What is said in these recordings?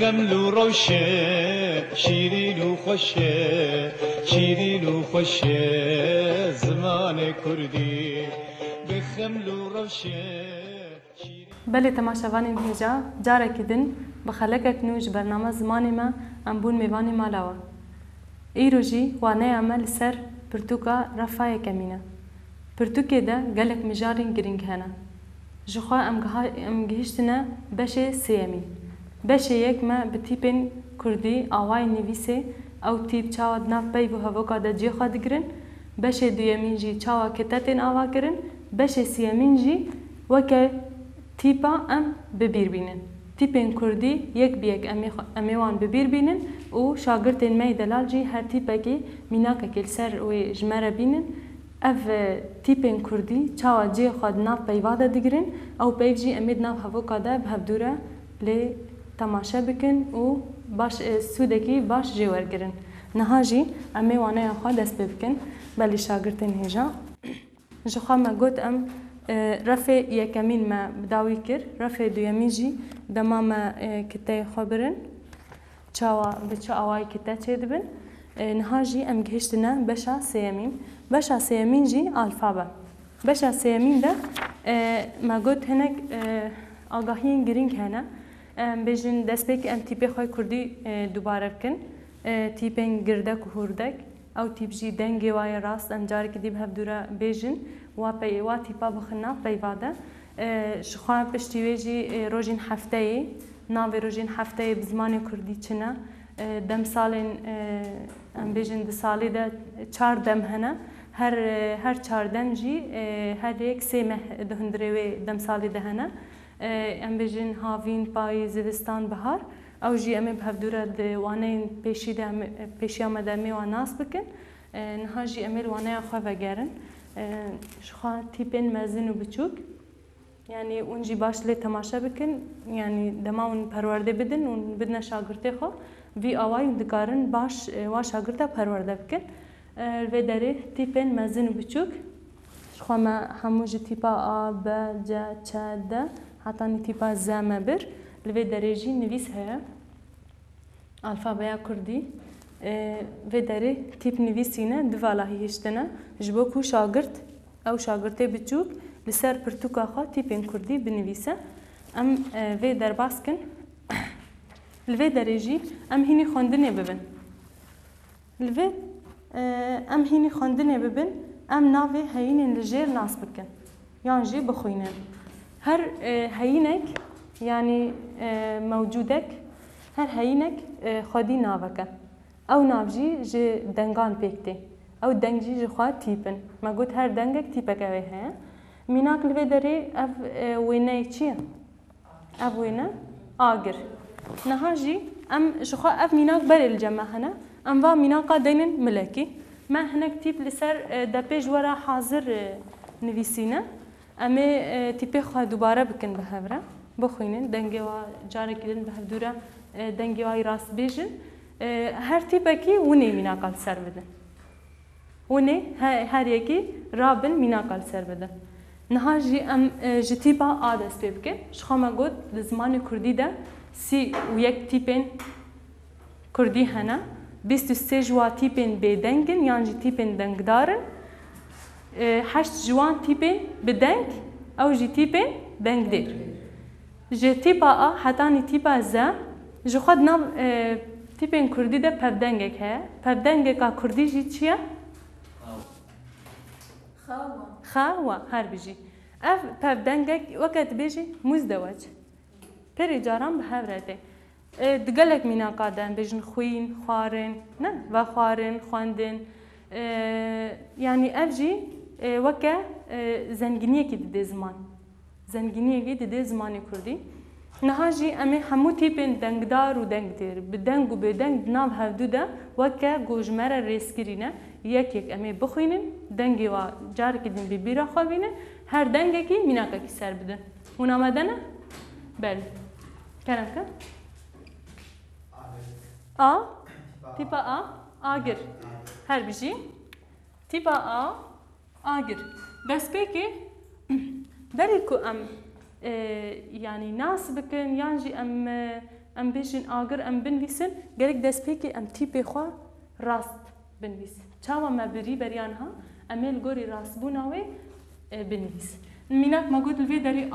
بخمل وروشة شيرين وخوشة شيرين وخوشة زمان كردي بخمل وروشة. بله تماشاوانین هجا جارکی دن بخلکک نوش برنامه زمانی ما امبون میوانی مالاوا. ایروجی وانه عمل سر پرتوکا رفای کمینه. پرتوکه ده گلک مجارین گرینگ هنه. جخوا ام گهشتنه بشه سیمی. بشه یک ما بتیپن کردی آوای نویسه او تیپ چاود ناف بی و هوا ده جی خود گرن. بشه دویمین جی چاوا کتتن آوا کرن. بشه سیمین جی وکه تیپا ام ببیر بینن. تیپن کردی یک بیک امیوان ببیر بینن و شاگردن می دلال جی هر تیپا کی میناکه کل سر و جمره بینن. اف تیپن کردی چاوا جی خود ناف پیواده دیگرن او پیوجی امید ناف هوا کاده به دوره لی تماشا بکن و باش سودکی باش جوار گرن. نهاجی امیوانه خود دست بکن بلی شاگردن هجا. جخوا ما گوت ام رفع یکمین ما بداوی کر رفع دویمین جی دمام کتای خبرن چاوا بچه آوای کتا چه دبن نهاجی ام گهشتنا بشا سیمین بشا سیمین جی الفابا بشا سیمین ده ما گوت هنک آگاهین گرینگ هنه بیشتر دست بک ام تیپ خوای کردی دوباره کن تیپن گردک و هردک او تیپ جی دنگی وای راست انجار کدی به دوره بیشتر و تیپا بخنا پیواده شخواه پشتیویجی روزین هفته ناوی روزین هفته بزمان کردی چنه دم سالن ام بیشتر سالی ده 4 دم هنه هر 4 دم جی هر یک 3 ماه دهندروی دم سالی ده هنه ام بیشتر هاوین پای زوستان بهار او جی ام به دوره دوانه پیشی آمده می و ناس بکن نه جی ام وانه خواه وگرن شخواه تیپن مزن و بچوک یعنی اون جی باش لی تماشا بکن یعنی دما اون پرورده بدن اون بدن شاگرده خو وی آوای دکارن باش و شاگرده پرورده بکن و داره تیپن مزن و بچوک شخواه ما همو جی تیپا آ ب ج چ د حتی تیپا ز مبر لوی داره جی نویس هیا الفابیا کردی و داره تیپ نویسینه دوالاهی هشتنه جبو کو شاگرد او شاگرده بچوک لسر پرتوکا خوا تیپین کردی بنویسه ام و در باس کن لوی داره جی ام هینی خوندنه ببن لوی ام هینی خوندنه ببن ام ناوی هینین لجیر ناس بکن یان جی بخوینن هر هینک یعنی موجودک هر هینک خودی ناوکه او نافجی جه دنگان پیکته او دنگجی جه خواه تیپن ما گوت هر دنگک تیپک اوه هیا میناک لوی داره اف وینه چیه؟ اف وینه آگر نها جی ام جه خواه اف میناک بر الجمع هنه ام و میناکا دینن ملکی ما هنک تیپ لسر دپیج ورا حاضر نویسینه اما تیپی خواه دوباره بکن به هفره بخوینن دنگی و جاره کدن به هفدوره دنگی وای راست بیجن هر تیپکی ونه میناکال سر بده ونه هر یکی رابن میناکال سر بده نها جی ام جی تیپا آدس بکن شخما گود زمان کردی ده 31 تیپن کردی هنه 23 جوا تیپن بدنگن یعنی جی تیپن دنگدارن 8 جوان تیپن بدنگ او جی تیپن دنگ دیر جی تیپا آ حتانی تیپا زا جو خود نام تیپن کردی ده پبدنگک هست پبدنگک کردی جی چیه؟ خوا هر بیجی اف پبدنگک وقت بیجی مزدوج پری جارم به هفرده دگلک مینا قادم بیجن خوین خوارن نه و خوارن خواندن یعنی اف جی وقت زنگینیه کی دیده زمان زنگینیه کی دیده زمانی کردی نهاجی امی همو تیپن دنگدار و دنگدیر بدنگ و بدنگ نام هفدو ده وکه گوجمره ریسکرینه یک امی بخوینن دنگی و جار کدین بیرا خوابینه هر دنگی کی میناکه کی سر بدن اون آمدنه بله کرم که آ تیپا آ آگر هر بیجی تیپا آ آگر بس بکی بری کو ام يعني ناس بكن يانجي ام ام بيجن آگر ام بنویسن گرک دست پیکی ام تیپ خوا راست بنویس چاوا ما بری بریانها امیل گوری راست بوناوی بنویس میناک ما گود الوی داری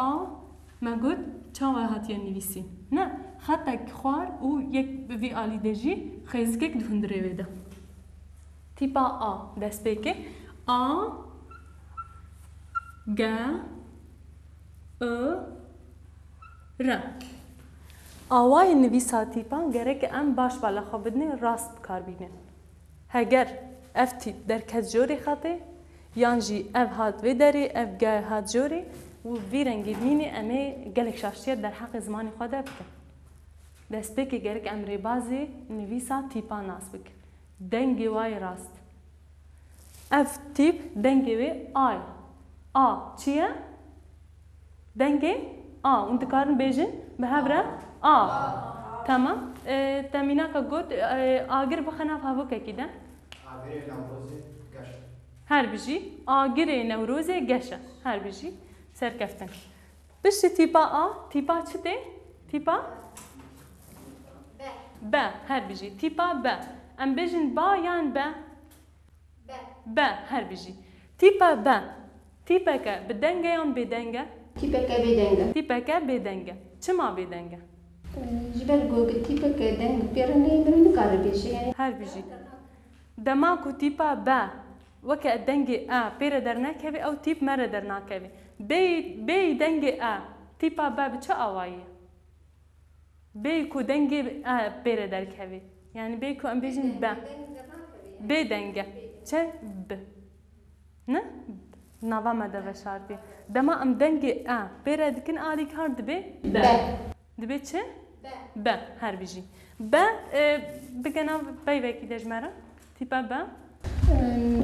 ما گود چاوا هاتیان نویسین نه خطک خوار و یک وی آلی دجی خیزکک دهندره ویده تیپا دست پیکی گ ر آوای نویسا تیپان گرک ام باش بالا خو بدنه راست کار بینن هگر اف تیپ در کس جوری خطه یانجی اف هات و داری اف گای هات جوری و وی رنگی بینی امه گلک شاشتیت در حق زمانی خود بکن دست بکی گرک ام ریبازی نویسا تیپان ناس بکن دنگی وای راست اف تیپ دنگی وی آی چیه؟ دنگی اون دکارن بیجن به هفره تمام تامینا که گود آگر بخناف هاو که کیده آگر نوروزی گشت هر بیجی آگر نوروزی گشه هر بیجی سرکفتن بشه تیپا چه ده؟ تیپا ب هر بیجی تیپا ب ام بیجن با یان ب هر بیجی تیپا ب تیپا که بدنگه یان بدنگه تیپا که بدنگه چما بدنگه جبر گوگل تیپا که دنگ پیرنی برای نکار بیشه یعنی هر بیجی دماغو تیپا با وکه دنگی پیره در نکوی او تیپ مره در نکوی بی دنگی تیپا با بچه آواییه بی کو دنگی پیره در کوی یعنی بی کو ام بیجن با بی دنگه چه ب نه نوا مده و شاربی دما ام دنگی پیره دکن آلی کار دبی دبی چه ب هر بیجی ب بگنام بی وکی دجمره تیپا با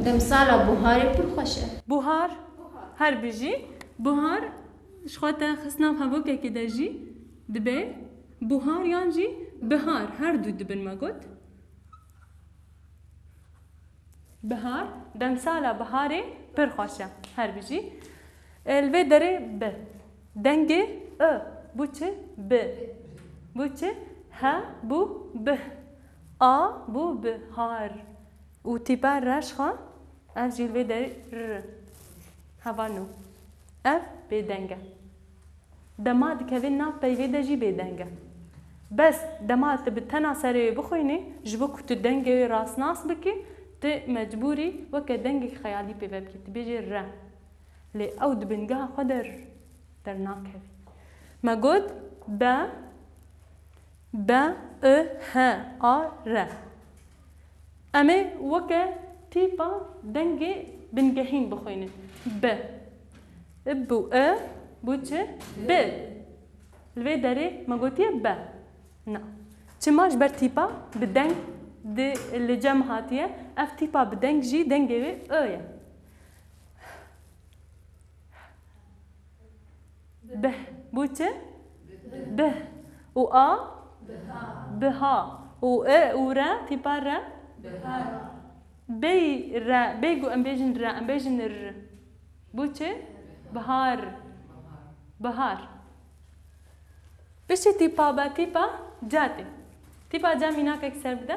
دم سالا بوهاری پر خوشه بوهار هر بیجی بوهار شخوات خسناف هوا که دجی دبی بوهار یانجی بهار هر دو دبن ما گود بهار دم سالا بهاری پر خوشه هر بیجی الوی داره ب دنگی بو چه ب بو چه ها بو به بو بهار و تیپا رش خوا اف جلوه داری ر هوانو اف بدنگه دماد که ناف پیوی دجی بدنگه بس دماد بتنا سری بخوینی جبو کت دنگه راس ناس بکی ت مجبوری وکه دنگه خیالی پیوی بکی تبیجی ر لی او دبنگه خودر در ناکوی ما گود ب ه ر اما وکه تیپا دنگی بنگهین بخوینه بو بو چه ب الوی داره ما گوتیه ب نه چماش بر تیپا بدنگ ده لجم هاتیه اف تیپا بدنگ جی دنگی وی به بو چه به و بها و را تیپا را بيجو ام بيجن ر بوچه بهار بشه تیپا جاته تیپا جا مینا که اکسر بده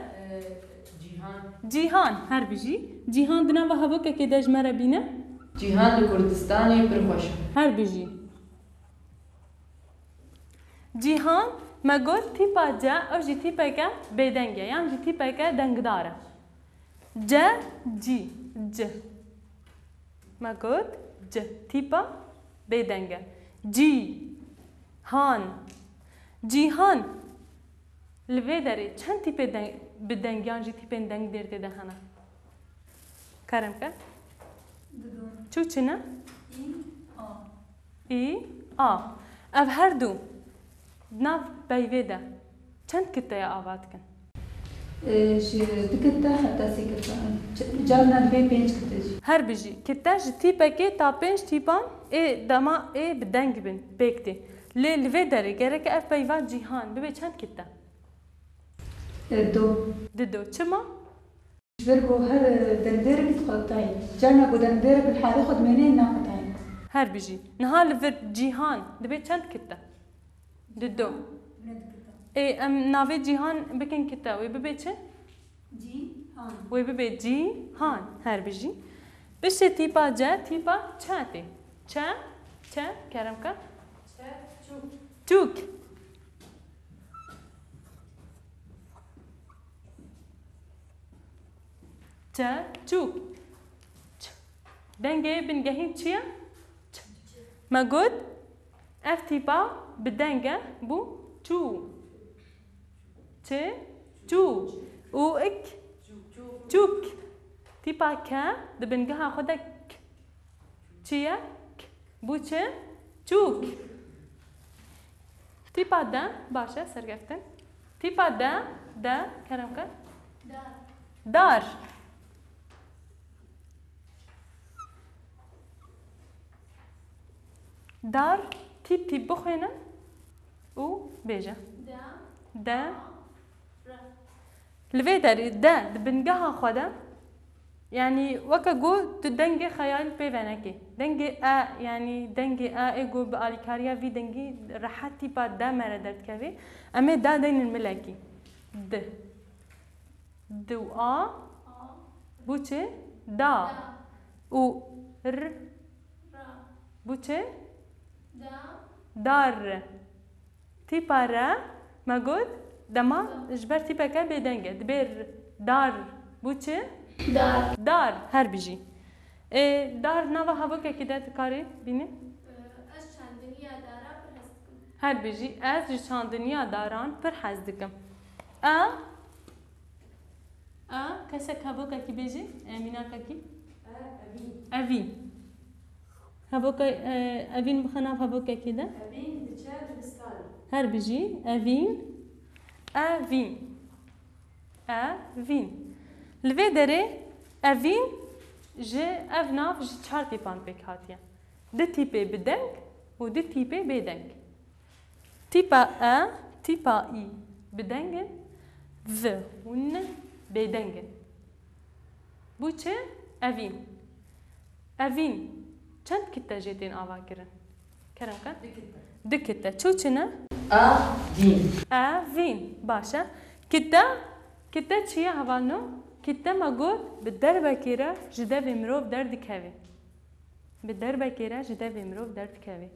جیهان هر بیجی جیهان دنا و هوا که دج مره بینه جیهان کردستانی پرخوش هر بیجی جیهان مگود تیپا جا او جی تیپا که بدنگه یعنی جی تیپا که دنگداره ج ما گود ج تیپا بدنگه جیهان لوی داری چند تیپ بدنگیان جی تیپ دنگ درده دهانه کرم که چو چنه ای او هر دو ناف بیویده چند کته یا آباد کن دکتا حتی سیکتا جالنا دبی 5 کتاجی هر بیجی کتاج تیپه که تا 5 تیپان دما بدنگ بین بکتی لوی داره گره که اف بیوات جیهان ببی چند کتا دو چما جبر بو هر دندره بتخطاين جانا بو دندره بالحالة خد منين ناقطاين هر بیجی نها لوی جیهان دبی چند کتا دو ام ناوی جیهان بکن کتا وی ببی چه؟ جی هان وی ببی جیهان هر بجی بشه تیپا جا تیپا چه تی چه کرم که چوک چوک دنگه بنگهین چیه؟ ما گود اف تیپا بدنگه بو چو چو او اک چوک تیپا که دبنگه خودک چیه؟ بو چه؟ چوک تیپا دا باشه سرگفتن تیپا دا کرم که؟ دار دار تیپ بخوینه او بیجه دا لوی داری دا بنگه خوده يعني وكا جو تدنجي خيال بيفانكي دنجي يعني دنجي ايجو بالكاريا في دنجي راحتي با دا مردت كافي اما دا دين الملاكي دو بوچه دا او ر بوچه دار تيبا را ما قد دما جبر تيبا كا بيدنجي دبير دار بوچه دار هر بيجي دار نوا هوا كده تكاري بيني از چند دنیا دارا پر هستم هر بيجي از چند دنیا داران پر حزدكم كسك هوا كي بيجي امينا كي ابي هوا ابين بخنا هوا كده ابين بتشال بسكال هر بيجي افين لوی داره اوین جه او ناف جه 4 تیپان پیک هاتیه ده تیپه بدنگ و ده تیپه بدنگ تیپا تیپا ای بدنگن و ون بدنگن بو چه؟ اوین چند کتا جیتین آوا کرن کن؟ ده کتا چو چنه؟ اوین باشه کتا چیه هوانو؟ كتا ما قول بالدربة كيرا جدا بمروف درد كافي بالدربة كيرا جدا بمروف درد كافي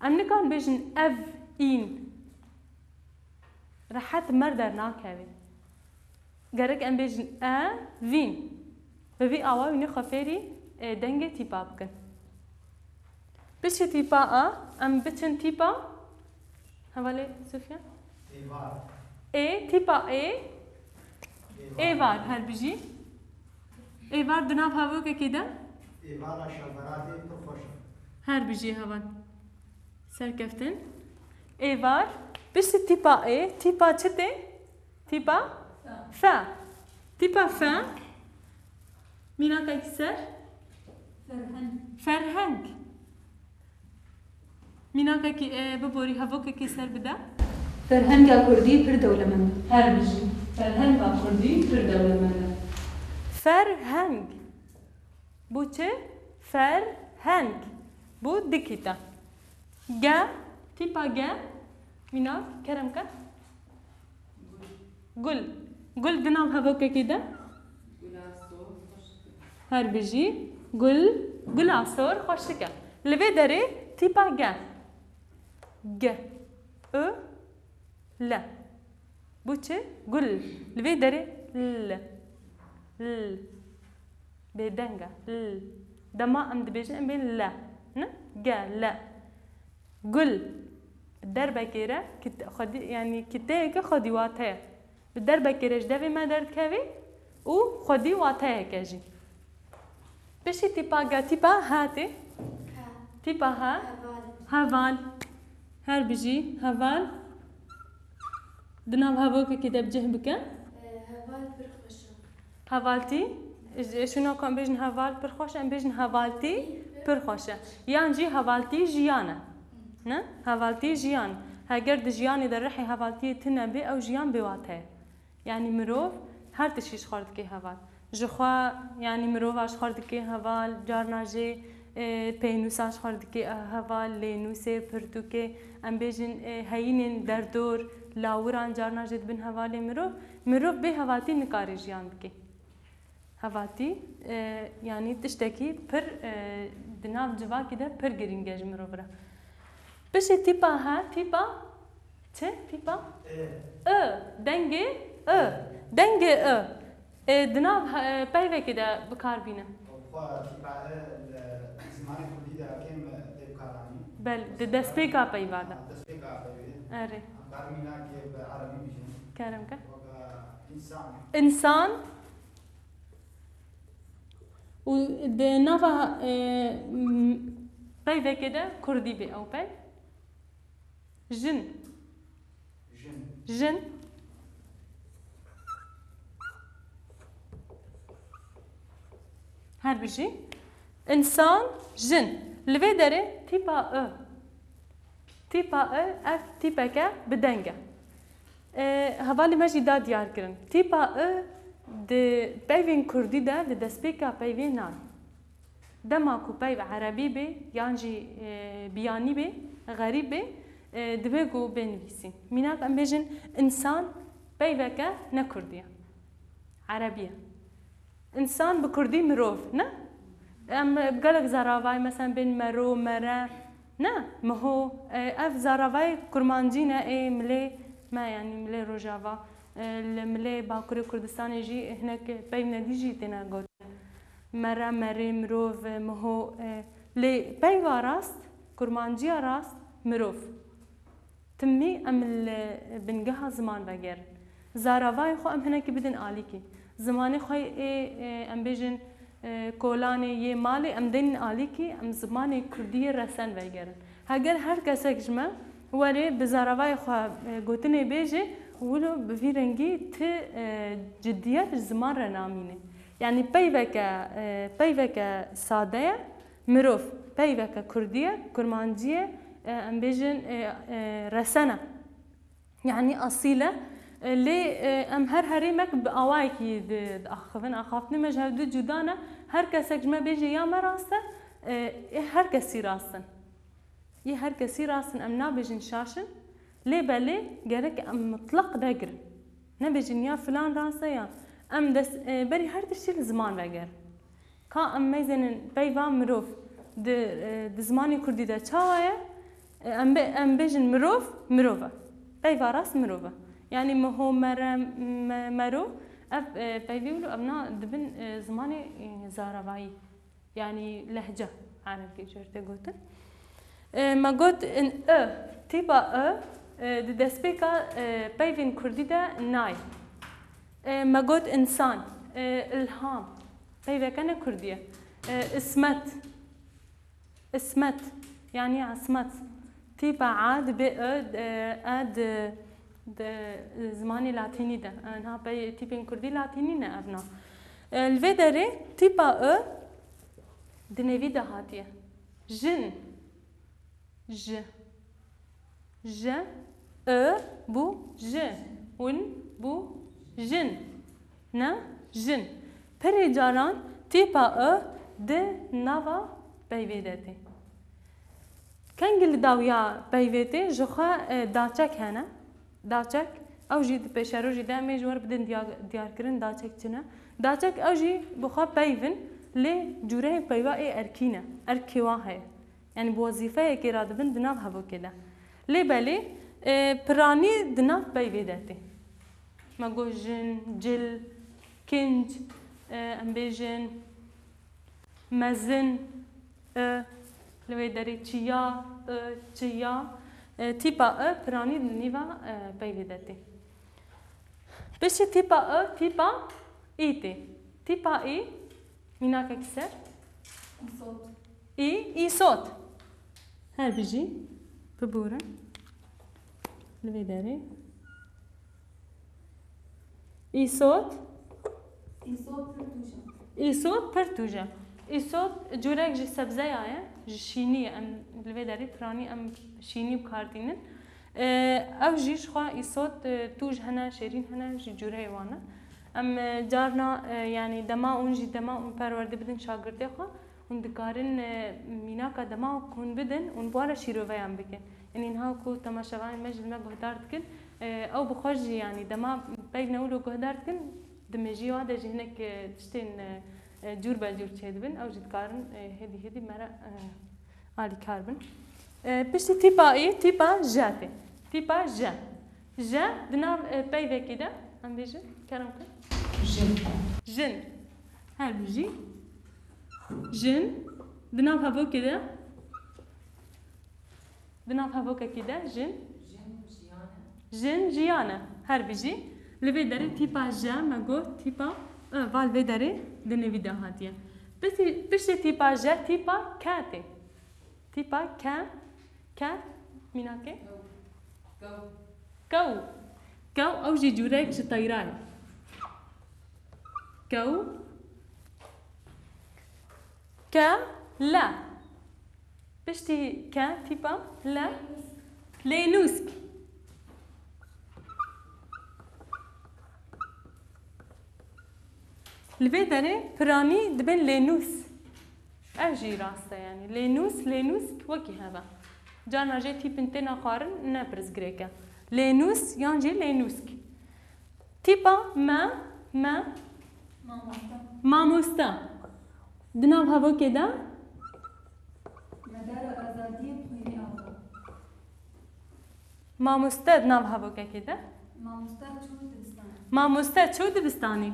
أمني كان بيجن أف إين راحت مردر نا كافي قرق أم بيجن فين ببي أوا ويني خفيري دنجة تيبا بكن بيش تيبا أم بتشن تيبا هوالي سفيان تيبا ایوار هر بيجي ایوار دناب هاو که كده ایوار شلبراتي بخوش هر بيجي هاون سركفتن ایوار بس تيبا تيبا چته تيبا تيبا مينا كيسر فرهنگ مينا كي ببوري هاو که كيسر بدا فرهنگ كردي پر دولمند هر بيجي فرهنگ كردي پر دولمند فرهنگ بو چه فرهنگ بو دكيتا جا تيبا جا مينا كرم كا قل دنام هبوكا كده هر بيجي قل عصور خوشكا لبي داري تيبا جا لا بوچه قل لبي داري ل بدنگا دما ام دبيجن ام بين لا جا لا قل الدربة كيرا كت خدي يعني كتاك خدي واتها بالدربة كيرا جدافي ما درت كافي و خدي واتها كاجي بشي تيبا جا تيبا هاتي تيبا هافال هر بيجي هافال دناب هاوكا كده بجهبك هوال برخوشم هافالتي شنو كان بيجن هافال برخوشة ام بيجن هافالتي برخوشة يعني جي هافالتي جيانا نه هافالتي جيان هاگر دجياني در رحي هافالتي تنبي او جيان بواتها يعني مروف هر تشيش خورد كي هافال جخوا يعني مروف اش خورد كي هافال جارنا جي پینوس اش خورد كي هافال لينوسه پرتوكي ام بيجن هينين در دور لاوران جارنا جد بن هوالی مروف به هواتی نکاری جیان بکی هواتی يعني تشتكي پر دناف جوا كده پر گرینگج مروفرا بش تيبا ها تيبا چه تيبا دنگه دنگه دناف بايوه كده بكار بينا زمان كردي ده كم دبكاراني بل دست بيكا بايوادا دسبيكا بيبي اري كارمينا كيف عربي بيجي كارمكا إنسان انسان ودنافا بايوه كده كردي بي او باي جن جن هر بيجي انسان جن لوي داره تيبا اف تيبا كا بدنگا هوالي ماجي دا ديار كرن تيبا د بايفين كردي دا د دسبيكا بايفين نان دماكو بايف عربي بي يانجي بياني بي غريب بي دبيگو بنویسین میناک ام بیجن انسان بايفكا نكردية عربية انسان بكردي مروف نه ام بقالك زراوای مثلا بين مرو مرا نه مهو اف زراوای كرمانجينا اي ملي ما يعني ملي روجافا الملي باكوري كردستان يجي هناك بايفنا ديجي تنا قلت مرا مري مروف مهو لي بايوا راست كرمانجيا راست مروف تمي ام بنجها زمان بغير زاراوای خو ام هناك بدن آليكي زماني خوي ام بيجن كولاني يه مالي ام دين آليكي ام زماني كردية رسن بغير هاگر هر کسک جمع ولی بزاراوای خو گوتنه بیجه ولو بفي رنگي ت جديات زمان رنامينه يعني بايوكا سادة مروف بايوكا كردية كرمانجية ام بيجن رسنة يعني أصيلة لي ام هر هريمك بأوايكي أخافني مجهود جدانا هر كسك جمع بيجي يا مراسة هر كسي راسن هر كسي راسن ام نابيجن شاشن لي بالي جالك ام مطلق دقر نبيجن يا فلان راسه يا ام دس بري هر دشي الزمان بقر كا ام ميزن بايفا مروف د زماني كردي دا چاوايا ام بيجن مروفا بايفا راس مروفا يعني مهو مرو اف بايفيولو ابنا دبن زماني زاراوي يعني لهجة عربي جرته قلت ما قلت ان تيبا د دسبيكا بايفين كردي دا ناي ما قلت انسان الهام بايفا كان كردية اسمت يعني عصمت تيبا عاد اد زماني لاتيني ده انا باي تيبين كردي لاتيني نا ابنا الفيدري تيبا دنيفي ده هاتيه جن ج بو ج ون بو جن نا جن پری جاران تيبا د ناوا بايفيدتي كنجل داويا بايفيتي جوخا داچك هنا داچك او جي بشارو جي دامي جور بدن ديار كرن داچك چنا داچك او جي بخا بايفن لي جوره بايوا اي اركينا اركيوا هي يعني بوظيفه كي رادبن دناف هبو كده لي بالي براني دناف بايفيدتي ماغو جن جل كنج امبيجن مزن لوي داري چيا تيبا براني نيفا بايفيدتي بش تيبا ايتي تيبا اي ميناك كسر صوت اي صوت هل بيجي ببورة لوي داري اي صوت برتوجا اي صوت جورك جي سبزايا جي شيني ام لوي داري براني ام شيني بكارتينن او جيش خوا اي صوت توج هنا شيرين هنا جي جوري وانا ام جارنا يعني دما اونجي دما اون پرورده بدن شاگرده خوا اون دکارن میناکا دما کون بدن اون بوارا شیروه هم بکن یعنی اینها کو تماشاوان مجل ما گفتار کن او بخوجي يعني دما بين نولو قهدارتكن دمجي وادا جي هناك تشتين جور بالجور تشدبن او جد كارن هدي مرا عالي كاربن بشتي تيبا اي تيبا جاتي تيبا جا دنا بيدا كده عم بيجي كلام جن هل بيجي جن دنا بهافو كده دنا بهافو كده جن جيانا هر بيجي لفيداري تيبا جا ماغو تيبا فال فيداري دني فيدا هاتيا بس تيبا جا تيبا كاتي تيبا كا ميناكي كو او جي جوريك طيران كو لا بشتي تيبا لا لينوسك الفيدري براني دبن لينوس اجي راسته يعني لينوس وكي هذا جانا جي تيب انتنا قارن نبرز غريكا لينوس يانجي لينوسك تيبا ما مستا دنا بهاو كده مدار آزادی خوینی آوا ما مستد نام هاو كده ما مستد شو دبستاني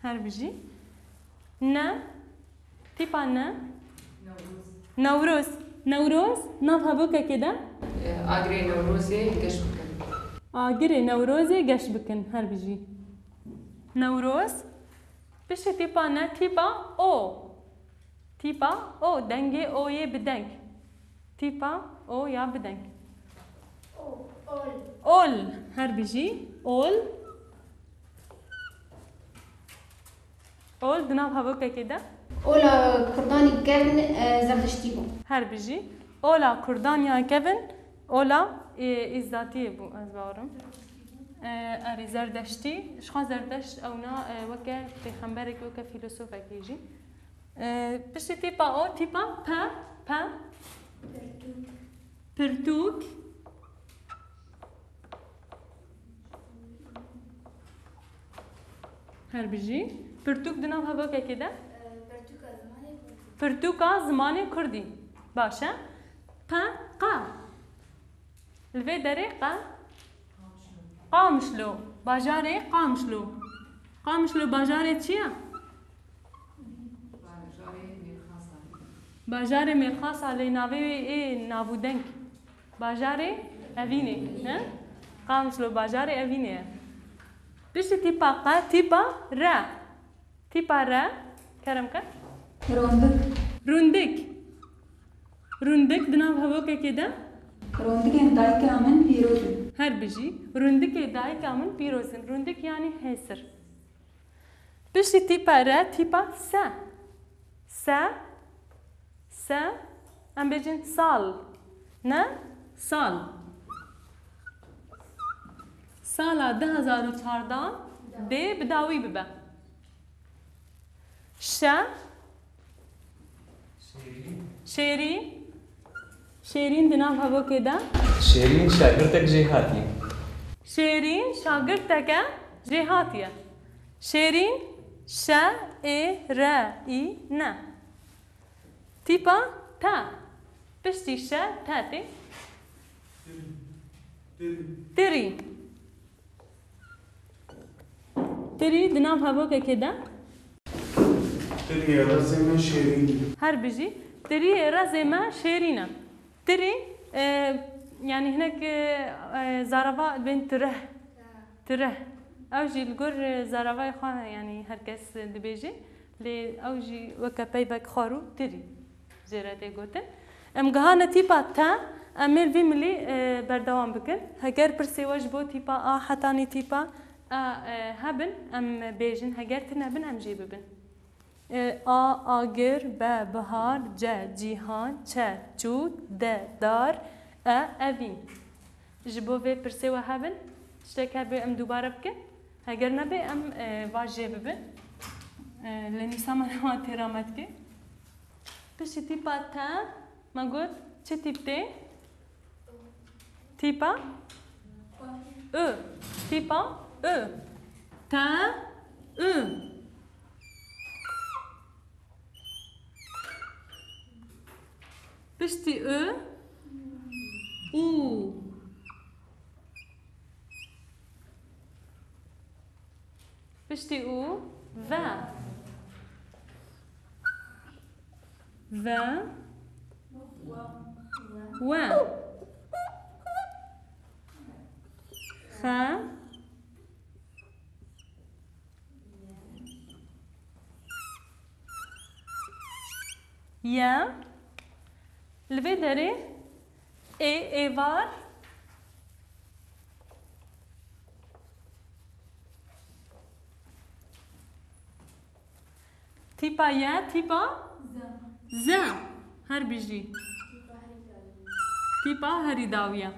هر بيجي تيبا نوروز نام هاو كده اگری نوروزی گش بکن آگری نوروزی گش بکن هر بيجي نوروز بش تيبا تيبا او دنگي او يه بدنگ تيبا او يا بدنگ اول هر بيجي اول دناب هاوكا كده اولا كرداني كيفن زردشتيبو هر بيجي اولا كردانيا كيفن اولا ازاتي بو ازبارم اري زردشتي شخا زردشت اونا وكا پیغمبرك وكا فيلسوفك يجي بشتي تيبا او تيبا با برتوك هر بيجي برتوك دنا هاوكا كده برتوكا زماني كردي باشا قا الفيدري قامشلو باجاري قامشلو باجاري تشيا باجاري ميرخاص على نافي اي نابودنك باجاري افيني ها قامشلو باجاري افيني بيش تيبا قا تيبا را كرمك روندك دنا بهوكا كده روندك داي كامن بيروزن هر بيجي روندك داي كامن بيروزن روندك يعني هسر بيش تيبا را تيبا سا ام بيجن سال سالا 2014 دي بداوي ببا شيرين دنا هاو كده شيرين شاگردك جهاتي شيرين شاگردك جهاتية شيرين نا تيبا تا بشتي تاتي تري دنا هاو كده تري رسمة شيرين هر بيجي تري رزمة شيرينة تري يعني هناك زرافة بين تره اوجي الجر زرافة خا يعني هركس دبيجي لي اوجي وكبي بك خارو تري جراتي قوتن ام جهانة تيبا تا امير في ملي بردوام بكن هجر برسي وجبو تيبا حتاني تيبا هبن ام بيجن هجر تنبن ام جيببن آگر بهار جیهان چود دار اوین جبو في برسي وهبن اشتكى بي ام دوباره بكن هجر نبي ام واجي ببن لاني سامن ما ترامتك بس تيبا تا ما قلت چه تيبتي تيبا تيبا تا بشتي او بشتي او va و خ يا الفيدري ايفار تيبا يا تيبا زا هر بيجي تيبا هري داوية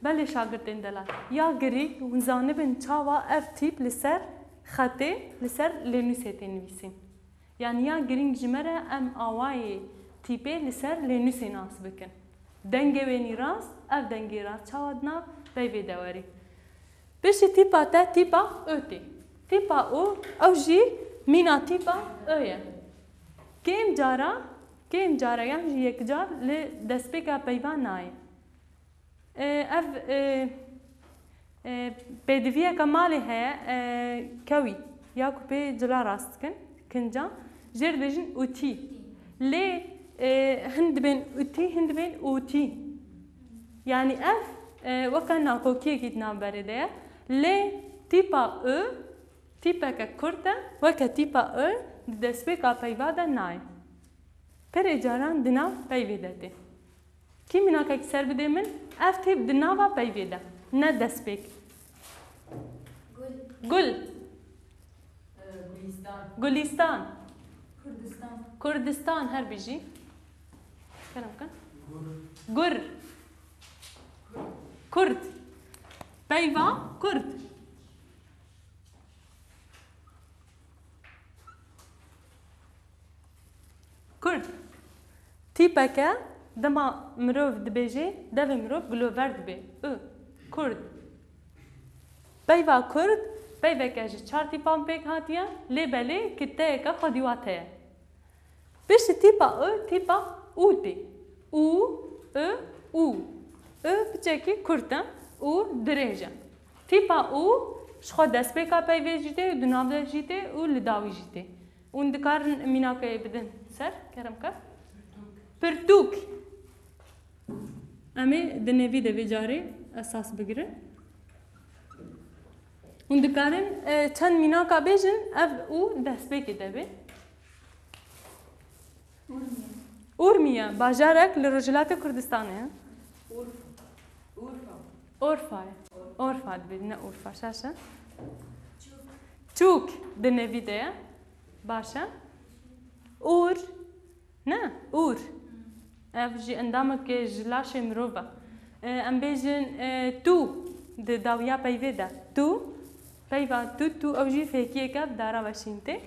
بله شاگردين دلال يا گري ونزانبن چاوا اف تيب لسر خطي لسر لنوسيتي نويسين يعني يا گرينگ جمرة ام آواي تيبي لسر لنوسي ناس بكن دنگه ويني راس اف دنگه راس چاوا دنا بيوي دواري بشي تيبا تا تيبا اوتي تيبا او جي مينا تيبا اويا كيم جارا يعني يك جار لدسبيكا بيوان ناي اف بدوية كمالي هي كوي ياكو بي جلا راستكن كنجا جير بيجن اوتي لي هند بين اوتي يعني اف وكان كوكي كيتنا بريدة لي تيبا تيبا ككرتا وكا تيبا دسبيكا بيوادا ناي پر اجاران دنا پیویدته کی منا که سر بده من افتیب دنا و پیویده نه دسپیک گل گلستان کردستان هر بیجی کلام کن گر کرد پیوا کرد کرد تیپکه دما مروف دبیجه دوی مروف گلوور دبی کرد بیوا کرد بیوا که جه چار تیپان پیک هاتیه لیبلی کته که خودیواته بیش تیپا تیپا اوتی او بچکی کرده او درجه تیپا شخو دست پیکا پیوی جیده و دناب جیده و لداوی جیده اون دکار مینا که بدن سر کرم که پرتوک امی دنوی دوی جاری اساس بگیره اون دکارن چند مینا که بیجن اف او دست پیکی دوی اورمیا باجارک لرجلات کردستانه اورفا دبی نه اورفا شاشه چوک دنوی ده باشه نه افجي اندامك جلاش مروفا ام بيجن تو د داويا بايفيدا تو بايفا تو اوجي فيكي كاب دارا واشينتي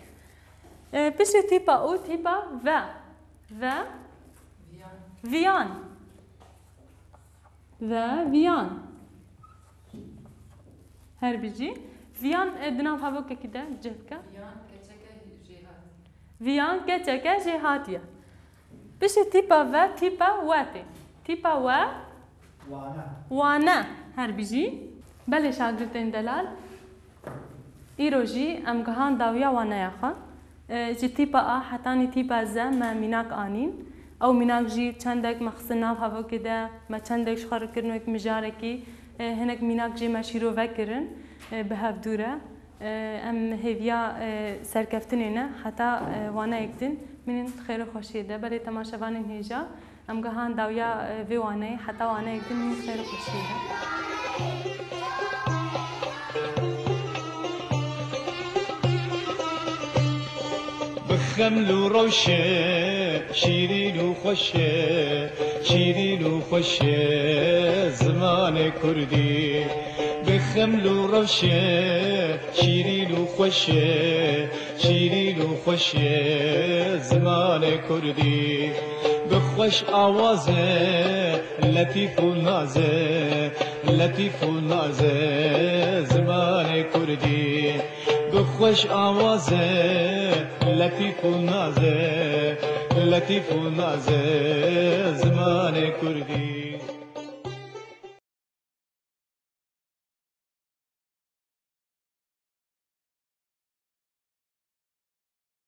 بيش تيبا او تيبا فا فيان هر بيجي فيان دنا فابوك كده جهتك فيان كتشكا جهاتيا بيش تيبا و تيبا واتي تيبا وانا هر بيجي بله شاگردين دلال ايروجي ام گهان داويا وانا ياخا جي تيبا حتاني تيبا زا ما ميناك آنين او ميناك جي چندك مخصنا هاو كده ما چندك شخار كرنوك مجاركي هناك ميناك جي ما شيرو وكرن بهاف دورة ام هيفيا سركفتنينه حتى وانا يكدن من خير خوشي ده بله تماشاوان هيجا ام گهان داويا في وانا حتى وانا يكدن من خير خوشي ده بخملو روشه شیرینو خوشه شیرینو خوشه زمان کردی بخملو روشه شیرینو خوشه شیرینو خوشه زمان کردی بخوش آوازه لطیف و نازه لطیف و نازه زمان کردی بخوش آوازه لطیف و نازه لطیف و نازه زمان کردی